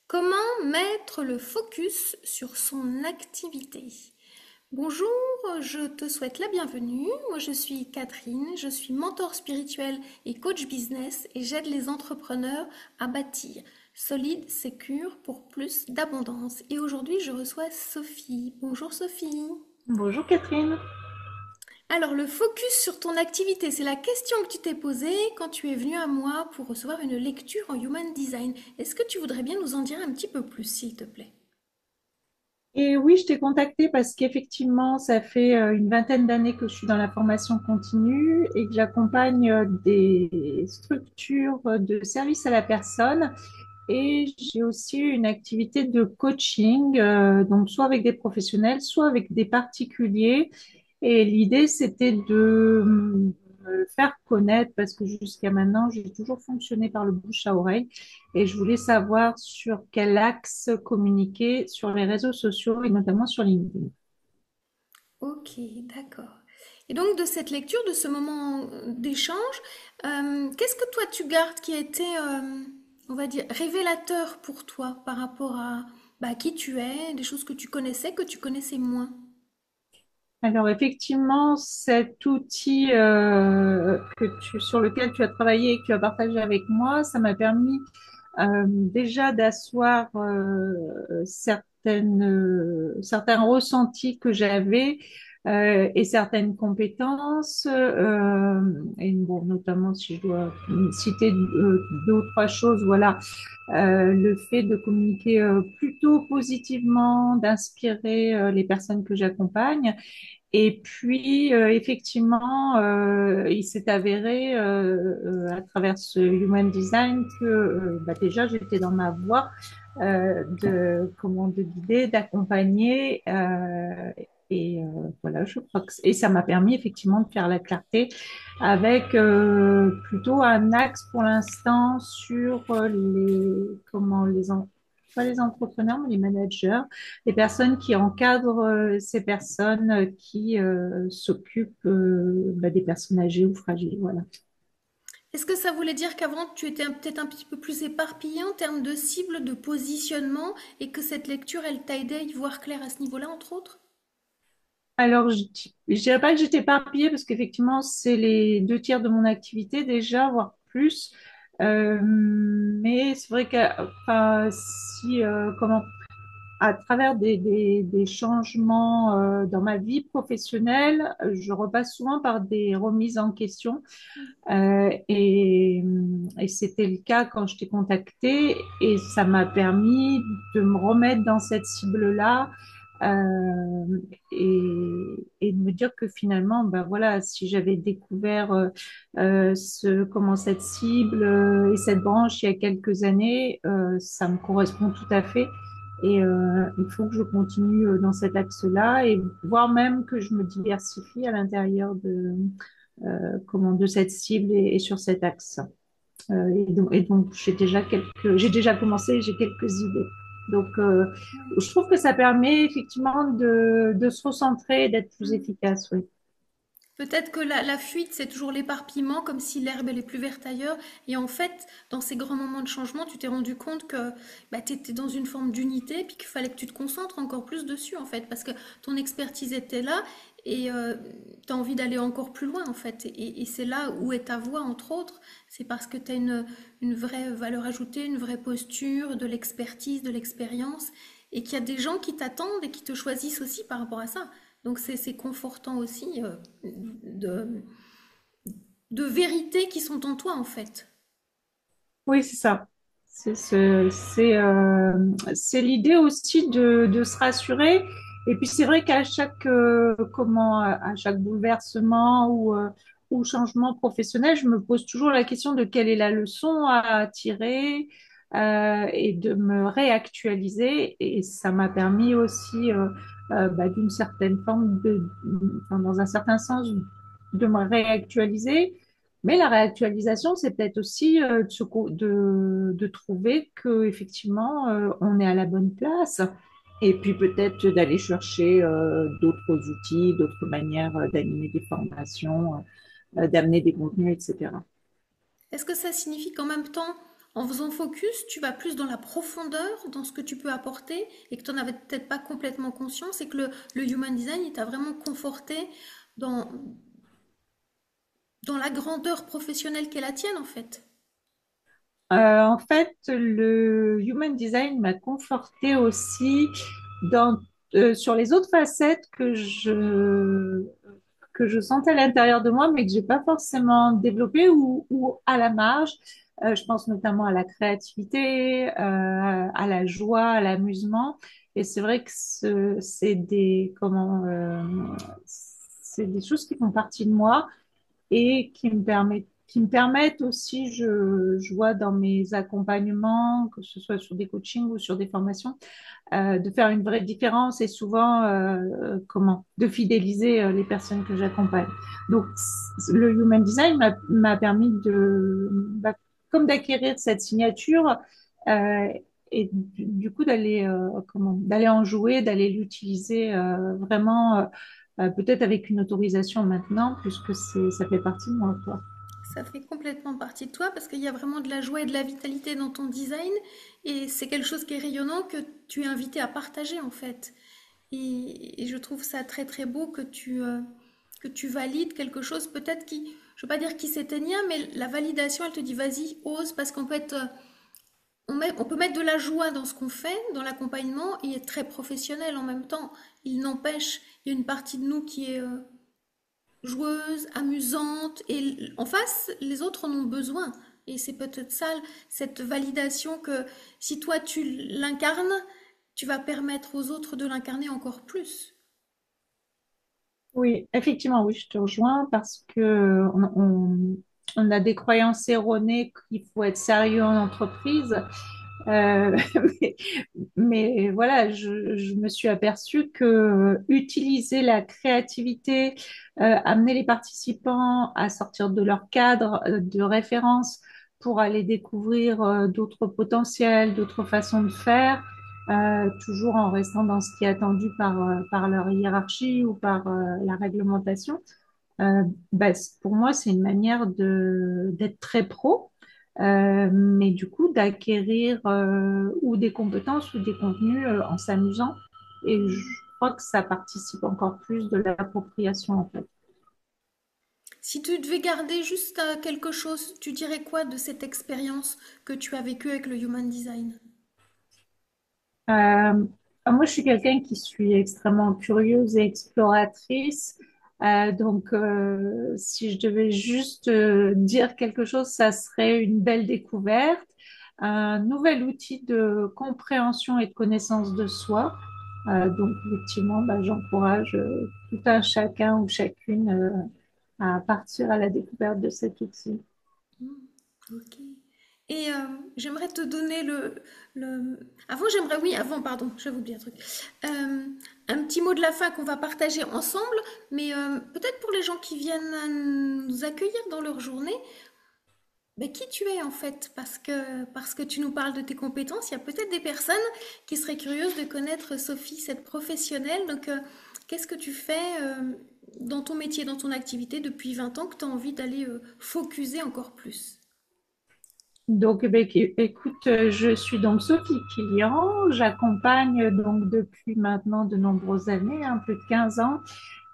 Comment mettre le focus sur son activité? Bonjour, je te souhaite la bienvenue. Moi, je suis Catherine, je suis mentor spirituel et coach business et j'aide les entrepreneurs à bâtir solide, sécure pour plus d'abondance. Et aujourd'hui, je reçois Sophie. Bonjour Sophie. Bonjour Catherine. Alors, le focus sur ton activité, c'est la question que tu t'es posée quand tu es venue à moi pour recevoir une lecture en Human Design. Est-ce que tu voudrais bien nous en dire un petit peu plus, s'il te plaît? Et oui, je t'ai contactée parce qu'effectivement, ça fait une vingtaine d'années que je suis dans la formation continue et que j'accompagne des structures de service à la personne. Et j'ai aussi une activité de coaching, donc soit avec des professionnels, soit avec des particuliers. Et l'idée, c'était de me faire connaître parce que jusqu'à maintenant, j'ai toujours fonctionné par le bouche à oreille. Et je voulais savoir sur quel axe communiquer sur les réseaux sociaux et notamment sur LinkedIn. Ok, d'accord. Et donc de cette lecture, de ce moment d'échange, qu'est-ce que toi tu gardes qui a été, on va dire, révélateur pour toi par rapport à qui tu es, des choses que tu connaissais moins? Alors effectivement, cet outil sur lequel tu as travaillé et que tu as partagé avec moi, ça m'a permis déjà d'asseoir certains ressentis que j'avais et certaines compétences. Et bon, notamment si je dois citer deux ou trois choses, voilà, le fait de communiquer plutôt positivement, d'inspirer les personnes que j'accompagne. Et puis, effectivement, il s'est avéré à travers ce Human Design que déjà j'étais dans ma voie de guider, d'accompagner. Voilà, je crois et ça m'a permis effectivement de faire la clarté avec plutôt un axe pour l'instant sur pas les entrepreneurs, mais les managers, les personnes qui encadrent ces personnes qui s'occupent des personnes âgées ou fragiles. Voilà. Est-ce que ça voulait dire qu'avant tu étais peut-être un petit peu plus éparpillée en termes de cible, de positionnement, et que cette lecture, elle t'a aidé à y voir clair à ce niveau-là, entre autres? Alors, je dirais pas que j'étais éparpillée parce qu'effectivement, c'est les deux tiers de mon activité déjà, voire plus. Mais c'est vrai que, enfin, si, comment, à travers des changements dans ma vie professionnelle, je repasse souvent par des remises en question. Et c'était le cas quand je t'ai contacté et ça m'a permis de me remettre dans cette cible-là et de me dire que finalement, ben voilà, si j'avais découvert comment cette cible et cette branche il y a quelques années, ça me correspond tout à fait. Et il faut que je continue dans cet axe-là et voire même que je me diversifie à l'intérieur de cette cible et sur cet axe. Et donc j'ai déjà commencé, j'ai quelques idées. Donc, je trouve que ça permet effectivement de se recentrer et d'être plus efficace, oui. Peut-être que la fuite, c'est toujours l'éparpillement, comme si l'herbe elle est plus verte ailleurs. Et en fait, dans ces grands moments de changement, tu t'es rendu compte que tu étais dans une forme d'unité, puis qu'il fallait que tu te concentres encore plus dessus, en fait, parce que ton expertise était là et tu as envie d'aller encore plus loin, en fait. Et c'est là où est ta voix, entre autres. C'est parce que tu as une vraie valeur ajoutée, une vraie posture, de l'expertise, de l'expérience, et qu'il y a des gens qui t'attendent et qui te choisissent aussi par rapport à ça. Donc c'est confortant aussi de, de vérités qui sont en toi en fait. Oui, c'est ça. C'est l'idée aussi de se rassurer. Et puis c'est vrai qu'à chaque à chaque bouleversement ou changement professionnel, je me pose toujours la question de quelle est la leçon à tirer et de me réactualiser. Et ça m'a permis aussi, d'une certaine forme enfin, dans un certain sens, de me réactualiser. Mais la réactualisation, c'est peut-être aussi de trouver que effectivement on est à la bonne place. Et puis peut-être d'aller chercher d'autres outils, d'autres manières d'animer des formations, d'amener des contenus, etc. Est-ce que ça signifie qu'en même temps, En faisant focus, tu vas plus dans la profondeur, dans ce que tu peux apporter et que tu n'en avais peut-être pas complètement conscience. C'est que le Human Design, il t'a vraiment conforté dans, dans la grandeur professionnelle qu'est la tienne, en fait. En fait, le Human Design m'a conforté aussi dans, sur les autres facettes que je sentais à l'intérieur de moi, mais que j'ai pas forcément développées ou à la marge. Je pense notamment à la créativité, à la joie, à l'amusement. Et c'est vrai que c'est des, c'est des choses qui font partie de moi et qui me permettent aussi, je vois dans mes accompagnements, que ce soit sur des coachings ou sur des formations, de faire une vraie différence et souvent, de fidéliser les personnes que j'accompagne. Donc, le Human Design m'a permis comme d'acquérir cette signature euh, et du coup d'aller en jouer, d'aller l'utiliser vraiment, peut-être avec une autorisation maintenant, puisque ça fait partie de moi, quoi. Ça fait complètement partie de toi parce qu'il y a vraiment de la joie et de la vitalité dans ton design et c'est quelque chose qui est rayonnant que tu es invité à partager en fait. Et je trouve ça très très beau que tu valides quelque chose peut-être qui, je veux pas dire qui s'éteignait, mais la validation elle te dit vas-y, ose parce qu'on peut être, on peut mettre de la joie dans ce qu'on fait, dans l'accompagnement et être très professionnel en même temps. Il n'empêche, il y a une partie de nous qui est joueuse, amusante, et en face, les autres en ont besoin. Et c'est peut-être ça, cette validation que si toi tu l'incarnes, tu vas permettre aux autres de l'incarner encore plus. Oui, effectivement, oui, je te rejoins parce que on a des croyances erronées qu'il faut être sérieux en entreprise. Euh, mais, mais voilà, je me suis aperçue que utiliser la créativité, amener les participants à sortir de leur cadre de référence pour aller découvrir d'autres potentiels, d'autres façons de faire, toujours en restant dans ce qui est attendu par leur hiérarchie ou par la réglementation. Pour moi, c'est une manière d'être très pro, mais du coup d'acquérir ou des compétences ou des contenus en s'amusant. Et je crois que ça participe encore plus de l'appropriation en fait. Si tu devais garder juste quelque chose, tu dirais quoi de cette expérience que tu as vécue avec le Human Design? Euh, Moi, je suis quelqu'un qui suis extrêmement curieuse et exploratrice. Si je devais juste dire quelque chose, ça serait une belle découverte, un nouvel outil de compréhension et de connaissance de soi. Effectivement, j'encourage tout un chacun ou chacune à partir à la découverte de cet outil. Hmm, ok. Et j'aimerais te donner Avant, j'aimerais... Oui, avant, pardon, j'avais oublié un truc. Un petit mot de la fin qu'on va partager ensemble, mais peut-être pour les gens qui viennent nous accueillir dans leur journée, mais qui tu es en fait, parce que tu nous parles de tes compétences, il y a peut-être des personnes qui seraient curieuses de connaître Sophie, cette professionnelle. Donc, qu'est-ce que tu fais dans ton métier, dans ton activité depuis 20 ans que tu as envie d'aller focuser encore plus? Écoute, je suis donc Sophie Kilian. J'accompagne donc depuis maintenant de nombreuses années, plus de 15 ans,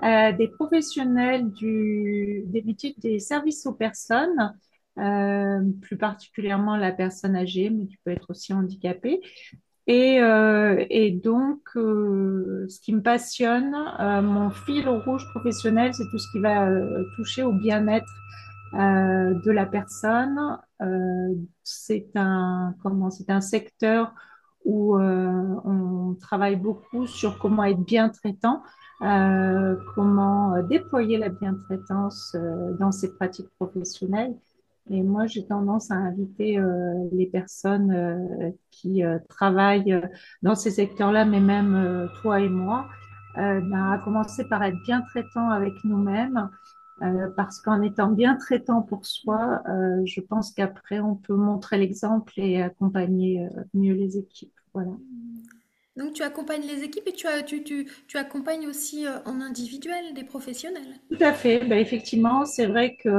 des professionnels des métiers des services aux personnes, plus particulièrement la personne âgée, mais qui peut être aussi handicapée. Ce qui me passionne, mon fil rouge professionnel, c'est tout ce qui va toucher au bien-être de la personne. C'est un secteur où on travaille beaucoup sur comment être bien traitant, comment déployer la bientraitance dans ses pratiques professionnelles. Et moi, j'ai tendance à inviter les personnes qui travaillent dans ces secteurs-là, mais même toi et moi, à commencer par être bien traitant avec nous-mêmes, parce qu'en étant bien traitant pour soi, je pense qu'après, on peut montrer l'exemple et accompagner mieux les équipes. Voilà. Donc tu accompagnes les équipes et tu accompagnes aussi en individuel des professionnels. Tout à fait. Ben, effectivement, c'est vrai que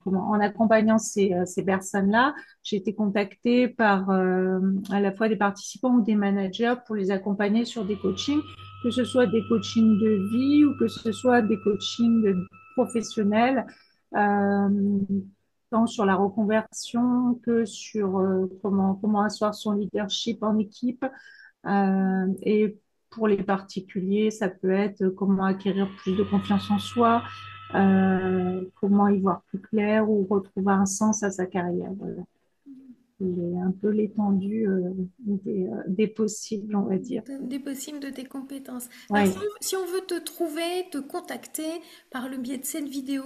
en accompagnant ces personnes-là, j'ai été contactée par à la fois des participants ou des managers pour les accompagner sur des coachings, que ce soit des coachings de vie ou que ce soit des coachings professionnels, euh, tant sur la reconversion que sur comment asseoir son leadership en équipe. Et pour les particuliers, ça peut être comment acquérir plus de confiance en soi, comment y voir plus clair ou retrouver un sens à sa carrière. Voilà. C'est un peu l'étendue des possibles, on va dire. Des possibles de tes compétences. Alors, Ouais. si on veut te trouver, te contacter par le biais de cette vidéo,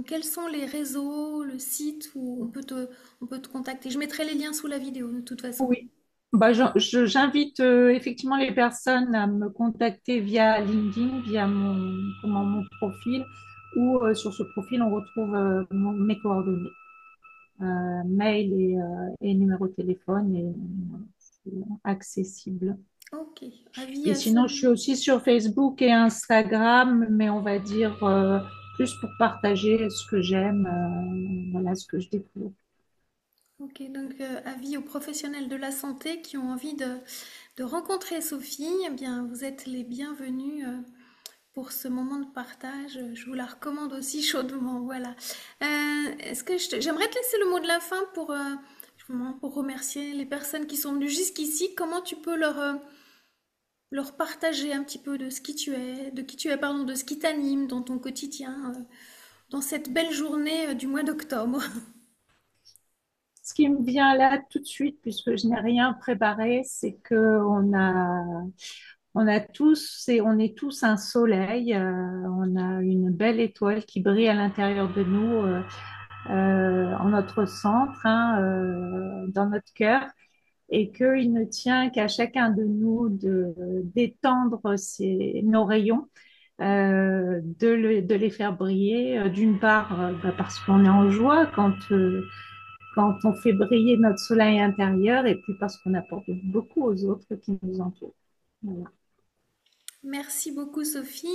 quels sont les réseaux, le site où on peut te contacter? Je mettrai les liens sous la vidéo de toute façon. Oui. Bah, j'invite effectivement les personnes à me contacter via LinkedIn, via mon profil, ou sur ce profil, on retrouve mes coordonnées. Mail et numéro de téléphone et accessible. Ok, avis Et à sinon, ceux. je suis aussi sur Facebook et Instagram, mais on va dire plus pour partager ce que j'aime, voilà ce que je découvre. Ok, donc avis aux professionnels de la santé qui ont envie de rencontrer Sophie, eh bien, vous êtes les bienvenus pour ce moment de partage. Je vous la recommande aussi chaudement. Voilà. J'aimerais te laisser le mot de la fin justement, pour remercier les personnes qui sont venues jusqu'ici. Comment tu peux leur partager un petit peu de ce qui tu es, de qui tu es, pardon, de ce qui t'anime dans ton quotidien, dans cette belle journée du mois d'octobre. Ce qui me vient là tout de suite, puisque je n'ai rien préparé, c'est que on a tous et on est tous un soleil, on a une belle étoile qui brille à l'intérieur de nous, en notre centre, hein, dans notre cœur, et qu'il ne tient qu'à chacun de nous d'étendre nos rayons, de les faire briller, d'une part bah, parce qu'on est en joie quand on fait briller notre soleil intérieur, et puis parce qu'on apporte beaucoup aux autres qui nous entourent. Voilà. Merci beaucoup Sophie.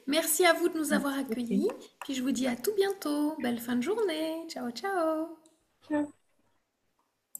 Merci à vous de nous avoir Merci, accueillis. Sophie. Puis je vous dis à tout bientôt. Belle fin de journée. Ciao, ciao. Ciao.